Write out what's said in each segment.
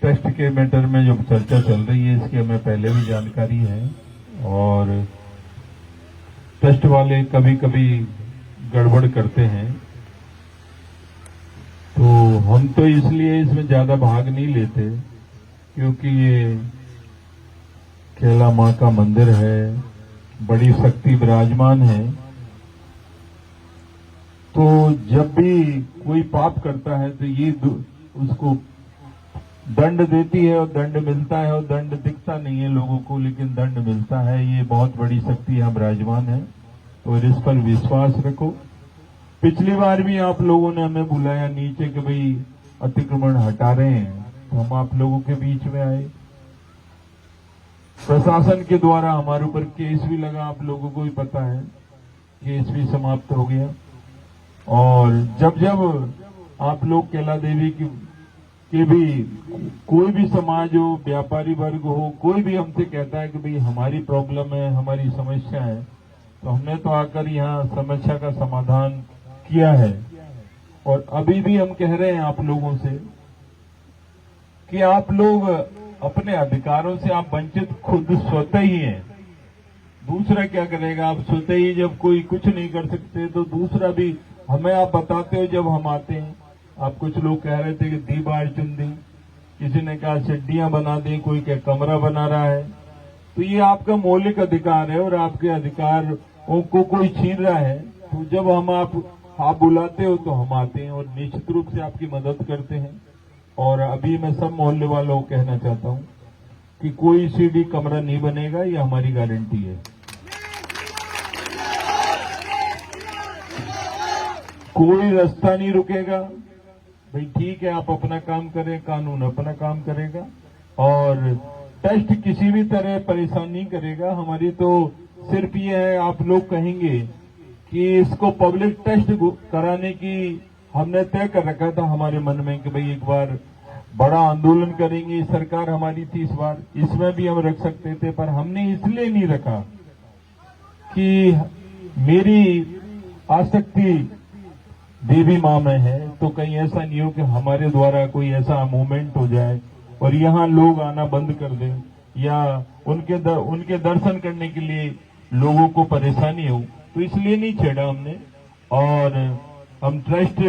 Trust के matter में जो चर्चा चल रही है इसकी हमें पहले भी जानकारी है और ट्रस्ट वाले कभी कभी गड़बड़ करते हैं, तो हम तो इसलिए इसमें ज्यादा भाग नहीं लेते क्योंकि ये केला मां का मंदिर है, बड़ी शक्ति विराजमान है। तो जब भी कोई पाप करता है तो ये उसको दंड देती है और दंड मिलता है, और दंड दिखता नहीं है लोगों को लेकिन दंड मिलता है। ये बहुत बड़ी शक्ति यहाँ विराजमान है और इस पर विश्वास रखो। पिछली बार भी आप लोगों ने हमें बुलाया नीचे कि भाई अतिक्रमण हटा रहे हैं, तो हम आप लोगों के बीच में आए। प्रशासन के द्वारा हमारे ऊपर केस भी लगा, आप लोगों को भी पता है, केस भी समाप्त हो गया। और जब जब आप लोग केला देवी के भी कोई भी समाज हो, व्यापारी वर्ग हो, कोई भी हमसे कहता है कि भाई हमारी प्रॉब्लम है, हमारी समस्या है, तो हमने तो आकर यहाँ समस्या का समाधान किया है। और अभी भी हम कह रहे हैं आप लोगों से कि आप लोग अपने अधिकारों से आप वंचित खुद स्वतः ही हैं। दूसरा क्या करेगा? आप स्वतः ही जब कोई कुछ नहीं कर सकते तो दूसरा भी हमें आप बताते हो। जब हम आते हैं, आप कुछ लोग कह रहे थे कि दीवार चुन दें, किसी ने कहा सीढ़ियां बना दें, कोई क्या कमरा बना रहा है। तो ये आपका मौलिक अधिकार है और आपके अधिकारों को कोई छीन रहा है। तो जब हम आप बुलाते हो तो हम आते हैं और निश्चित रूप से आपकी मदद करते हैं। और अभी मैं सब मोहल्ले वालों को कहना चाहता हूं कि कोई सीढ़ी कमरा नहीं बनेगा, ये हमारी गारंटी है। कोई रास्ता नहीं रुकेगा। भाई ठीक है, आप अपना काम करें, कानून अपना काम करेगा और टेस्ट किसी भी तरह परेशान नहीं करेगा। हमारी तो सिर्फ ये है, आप लोग कहेंगे कि इसको पब्लिक टेस्ट कराने की हमने तय कर रखा था हमारे मन में कि भाई एक बार बड़ा आंदोलन करेंगे। सरकार हमारी थी इस बार, इसमें भी हम रख सकते थे, पर हमने इसलिए नहीं रखा कि मेरी आसक्ति देवी मां में है, तो कहीं ऐसा नहीं हो कि हमारे द्वारा कोई ऐसा मूवमेंट हो जाए और यहाँ लोग आना बंद कर दें या उनके दर्शन करने के लिए लोगों को परेशानी हो। तो इसलिए नहीं छेड़ा हमने। और हम ट्रस्ट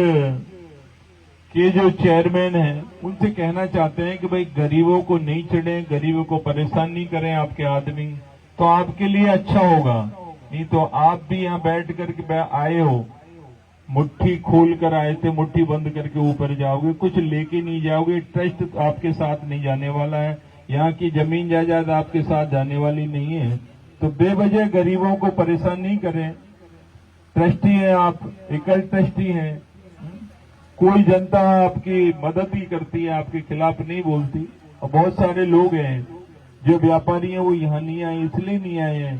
के जो चेयरमैन हैं उनसे कहना चाहते हैं कि भाई गरीबों को नहीं छेड़ें, गरीबों को परेशान नहीं करें। आपके आदमी तो आपके लिए अच्छा होगा, नहीं तो आप भी यहाँ बैठ करके आए हो, मुट्ठी खोल कर आए थे, मुट्ठी बंद करके ऊपर जाओगे, कुछ लेके नहीं जाओगे। ट्रस्ट आपके साथ नहीं जाने वाला है, यहाँ की जमीन जायदाद आपके साथ जाने वाली नहीं है। तो बेवजह गरीबों को परेशान नहीं करें। ट्रस्टी है आप, एकल ट्रस्टी हैं, कोई जनता आपकी मदद ही करती है, आपके खिलाफ नहीं बोलती। और बहुत सारे लोग हैं जो व्यापारी हैं, वो यहाँ नहीं आए, इसलिए नहीं आए हैं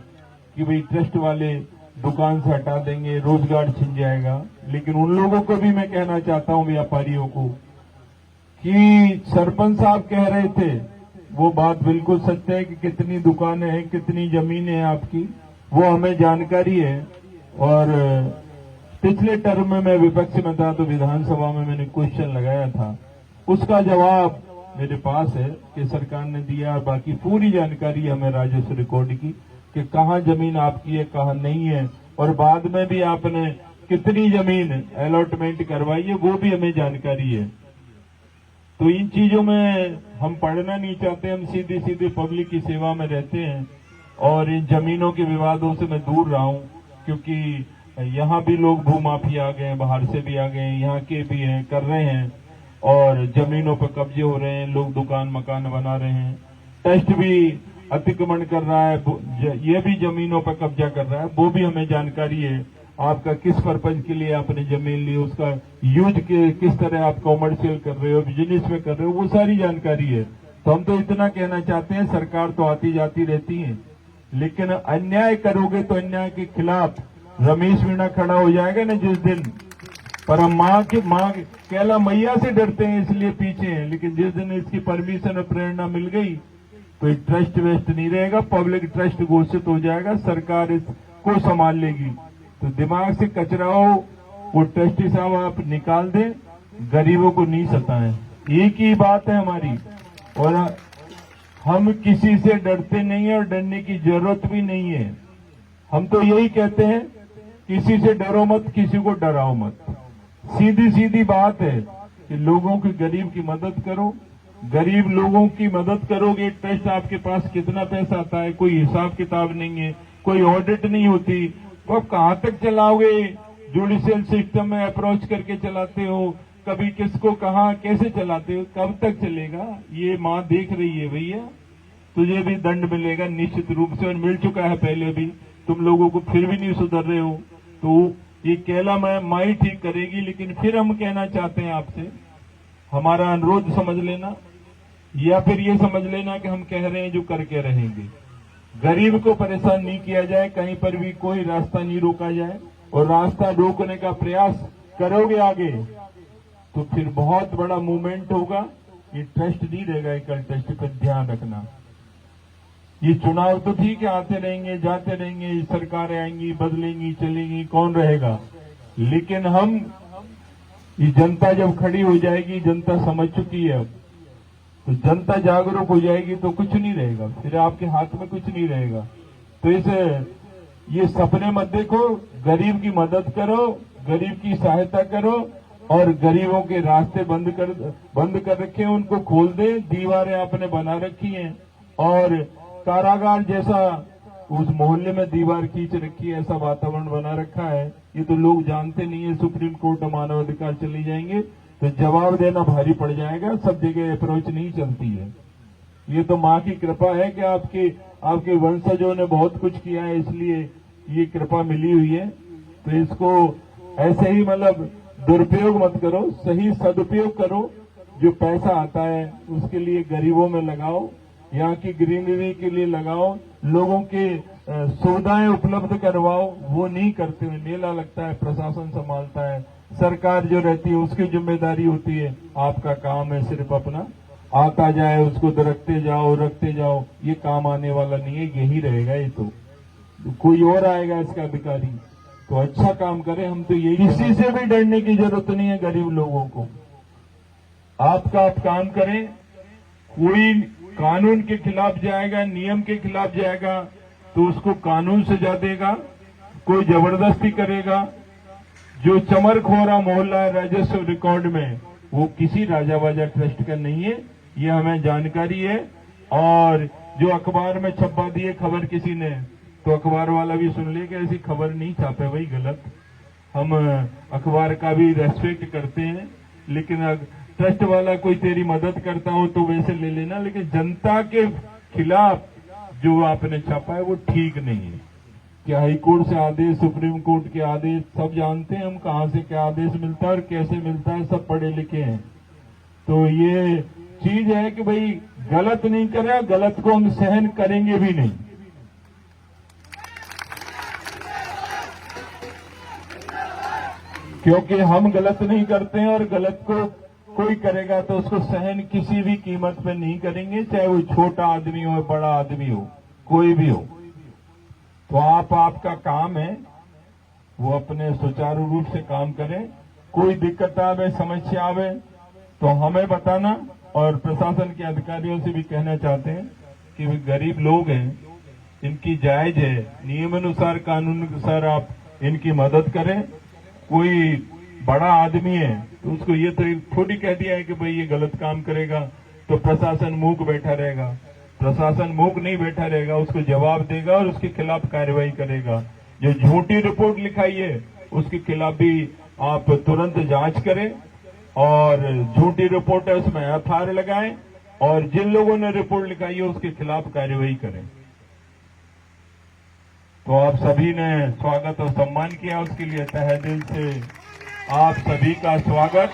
कि भाई ट्रस्ट वाले दुकान से हटा देंगे, रोजगार छिन जाएगा। लेकिन उन लोगों को भी मैं कहना चाहता हूं, व्यापारियों को, कि सरपंच साहब कह रहे थे, वो बात बिल्कुल सत्य है कि कितनी दुकानें हैं, कितनी जमीनें हैं आपकी, वो हमें जानकारी है। और पिछले टर्म में मैं विपक्ष में था तो विधानसभा में मैंने क्वेश्चन लगाया था, उसका जवाब मेरे पास है कि सरकार ने दिया। बाकी पूरी जानकारी हमें राजस्व रिकॉर्ड की कि कहाँ जमीन आपकी है, कहाँ नहीं है, और बाद में भी आपने कितनी जमीन अलॉटमेंट करवाई है, वो भी हमें जानकारी है। तो इन चीजों में हम पढ़ना नहीं चाहते, हम सीधे सीधे पब्लिक की सेवा में रहते हैं। और इन जमीनों के विवादों से मैं दूर रहा हूं, क्योंकि यहाँ भी लोग भूमाफिया आ गए हैं, बाहर से भी आ गए हैं, यहाँ के भी हैं, कर रहे हैं और जमीनों पर कब्जे हो रहे हैं, लोग दुकान मकान बना रहे हैं। टेस्ट भी अतिक्रमण कर रहा है, ये भी जमीनों पर कब्जा कर रहा है, वो भी हमें जानकारी है। आपका किस पर्पज के लिए आपने जमीन ली, उसका यूज किस तरह आप कॉमर्शियल कर रहे हो, बिजनेस में कर रहे हो, वो सारी जानकारी है। तो हम तो इतना कहना चाहते हैं, सरकार तो आती जाती रहती है, लेकिन अन्याय करोगे तो अन्याय के खिलाफ रमेश मीणा खड़ा हो जाएगा ना जिस दिन। पर हम माँ केला मैया से डरते हैं इसलिए पीछे हैं, लेकिन जिस दिन इसकी परमिशन और प्रेरणा मिल गई तो ट्रस्ट वेस्ट नहीं रहेगा, पब्लिक ट्रस्ट घोषित हो जाएगा, सरकार इसको संभाल लेगी। तो दिमाग से कचरा हो वो ट्रस्टी साहब आप निकाल दें, गरीबों को नहीं सताएं, एक ही बात है हमारी। और हम किसी से डरते नहीं है और डरने की जरूरत भी नहीं है। हम तो यही कहते हैं, किसी से डरो मत, किसी को डराओ मत। सीधी सीधी बात है कि लोगों की, गरीब की मदद करो। गरीब लोगों की मदद करोगे, ट्रस्ट आपके पास कितना पैसा आता है कोई हिसाब किताब नहीं है, कोई ऑडिट नहीं होती, तो आप कहां तक चलाओगे? जुडिशियल सिस्टम में अप्रोच करके चलाते हो, कभी किसको कहां कैसे चलाते हो, कब तक चलेगा? ये मां देख रही है भैया, तुझे भी दंड मिलेगा निश्चित रूप से, और मिल चुका है पहले भी। तुम लोगों को फिर भी नहीं सुधर रहे हो, तो ये केला माँ ही ठीक करेगी। लेकिन फिर हम कहना चाहते हैं आपसे, हमारा अनुरोध समझ लेना, या फिर ये समझ लेना कि हम कह रहे हैं जो करके रहेंगे। गरीब को परेशान नहीं किया जाए, कहीं पर भी कोई रास्ता नहीं रोका जाए, और रास्ता रोकने का प्रयास करोगे आगे तो फिर बहुत बड़ा मूवमेंट होगा। ये ट्रस्ट नहीं रहेगा एकल ट्रस्ट, पर ध्यान रखना। ये चुनाव तो ठीक है, आते रहेंगे जाते रहेंगे, सरकारें आएंगी बदलेंगी चलेंगी, कौन रहेगा, लेकिन हम, ये जनता जब खड़ी हो जाएगी, जनता समझ चुकी है अब, तो जनता जागरूक हो जाएगी तो कुछ नहीं रहेगा, फिर आपके हाथ में कुछ नहीं रहेगा। तो इसे ये सपने मत देखो, गरीब की मदद करो, गरीब की सहायता करो, और गरीबों के रास्ते बंद कर रखे हैं, उनको खोल दे। दीवारें आपने बना रखी हैं, और कारागार जैसा उस मोहल्ले में दीवार खींच रखी है, ऐसा वातावरण बना रखा है। ये तो लोग जानते नहीं है। सुप्रीम कोर्ट मानवाधिकार चली जाएंगे तो जवाब देना भारी पड़ जाएगा। सब जगह अप्रोच नहीं चलती है। ये तो माँ की कृपा है कि आपके वंशजों ने बहुत कुछ किया है, इसलिए ये कृपा मिली हुई है। तो इसको ऐसे ही मतलब दुरुपयोग मत करो, सही सदुपयोग करो। जो पैसा आता है उसके लिए गरीबों में लगाओ, यहाँ की ग्रीनरी के लिए लगाओ, लोगों के सुविधाएं उपलब्ध करवाओ। वो नहीं करते हुए मेला लगता है, प्रशासन संभालता है, सरकार जो रहती है उसकी जिम्मेदारी होती है। आपका काम है सिर्फ अपना आता जाए, उसको रखते जाओ। ये काम आने वाला नहीं है, यही रहेगा। ये तो कोई और आएगा इसका अधिकारी, तो अच्छा काम करे। हम तो यही, किसी से भी डरने की जरूरत नहीं है। गरीब लोगों को आप काम करें। कोई कानून के खिलाफ जाएगा, नियम के खिलाफ जाएगा तो उसको कानून सजा देगा। कोई जबरदस्ती करेगा, जो चमरखोरा मोहल्ला है राजस्व रिकॉर्ड में, वो किसी राजाबाजा ट्रस्ट का नहीं है, ये हमें जानकारी है। और जो अखबार में छपवा दिए खबर किसी ने, तो अखबार वाला भी सुन ले कि ऐसी खबर नहीं छापे भाई, गलत। हम अखबार का भी रेस्पेक्ट करते हैं, लेकिन ट्रस्ट वाला कोई तेरी मदद करता हो तो वैसे ले लेना, लेकिन जनता के खिलाफ जो आपने छापा है वो ठीक नहीं है। कि हाईकोर्ट से आदेश, सुप्रीम कोर्ट के आदेश, सब जानते हैं हम कहां से क्या आदेश मिलता है और कैसे मिलता है, सब पढ़े लिखे हैं। तो ये चीज है कि भाई गलत नहीं करें, गलत को हम सहन करेंगे भी नहीं। क्योंकि हम गलत नहीं करते हैं, और गलत को कोई करेगा तो उसको सहन किसी भी कीमत पे नहीं करेंगे, चाहे वो छोटा आदमी हो, बड़ा आदमी हो, कोई भी हो। तो आपका काम है वो अपने सुचारू रूप से काम करें। कोई दिक्कत आवे, समस्या आवे तो हमें बताना, और प्रशासन के अधिकारियों से भी कहना चाहते हैं कि वे गरीब लोग हैं, इनकी जायज है, नियमानुसार कानून अनुसार आप इनकी मदद करें। कोई बड़ा आदमी है तो उसको ये तो थोड़ी कह दिया है कि भाई ये गलत काम करेगा तो प्रशासन मूक बैठा रहेगा। प्रशासन मूक नहीं बैठा रहेगा, उसको जवाब देगा और उसके खिलाफ कार्रवाई करेगा। जो झूठी रिपोर्ट लिखाई है उसके खिलाफ भी आप तुरंत जांच करें, और झूठी रिपोर्ट है उसमें एफआईआर लगाएं, और जिन लोगों ने रिपोर्ट लिखाई है उसके खिलाफ कार्रवाई करें। तो आप सभी ने स्वागत और सम्मान किया, उसके लिए तहे दिल से आप सभी का स्वागत।